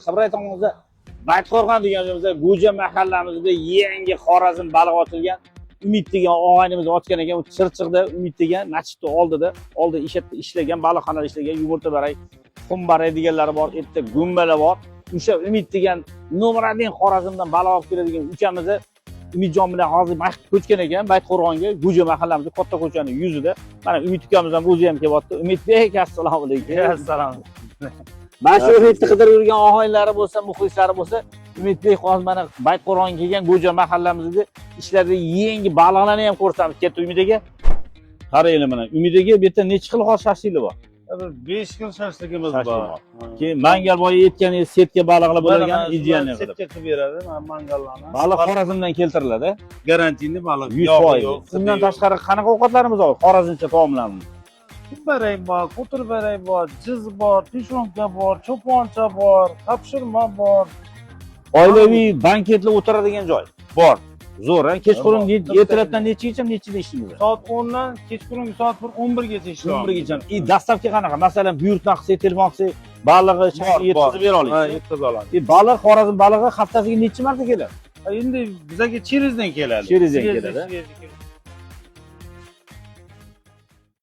Xibray tomonimizda Baytqo'rg'on degan joyimizda Go'ja mahallamizda yangi Xorazm baliq otilgan Umid degan og'aynimiz otgan ekan. U Chirchiqda Umid degan masjidni oldida ishlagan baliqxonada ishlagan yumurta baray, tuxum baray deganlari bor, erta gumbalar bor. O'sha Umid degan nomerali Xorazmdan baliq olib keladigan ukamizni Umidjon bilan hozir mashq ko'chgan ekan Baytqo'rg'onga, Go'ja mahallamizda katta ko'chaning yuzida. Mana Umid ukamiz ham o'zi ham kelyapti. Umidbek, assalomu alaykum. Assalomu. Mana shu Umidni qidirib yurgan og'aynilari bo'lsa, muxlislari bo'lsa, Umidbek hozir mana Baytqo'rg'onga kelgan Go'ja mahallamizda ishlarda yangi baliqlarni ham ko'rsatamiz. Katta Umidaga. Qaranglar mana Umidaga bu yerda necha xil shashliklar bor? 5 xil shashligimiz bor. Keyin mangal boyi aytganingiz setga baliqlar bo'lgan idealni qilib. Setga qilib beradi, mangallarni. Baliq Xorazmdan keltiriladi. Garantiyli baliq. 100%. Undan tashqari qanaqa ovqatlarimiz bor? Xorazmcha taomlarimiz. Baray bor, qo'tir baray bor, jiz bor, tushunka bor, cho'poncha bor, qapshirma bor. Oilaviy banketlar o'tiradigan joy bor. Zo'r, kechqurun ertalabdan nechagacha ishlaymiz? Soat 10 dan kechqurungi soat 11 gacha ishlaymiz. 11 gacha. Dastavka qanaqa? Masalan, buyurtma qilsak, telefon qilsak, balig'i yetkazib bera olasiz. Ha, yetkazib oladi. Baliq Xorazm balig'i haftasiga necha marta keladi? Endi bizga Cherizdan keladi. Cherizdan keladi.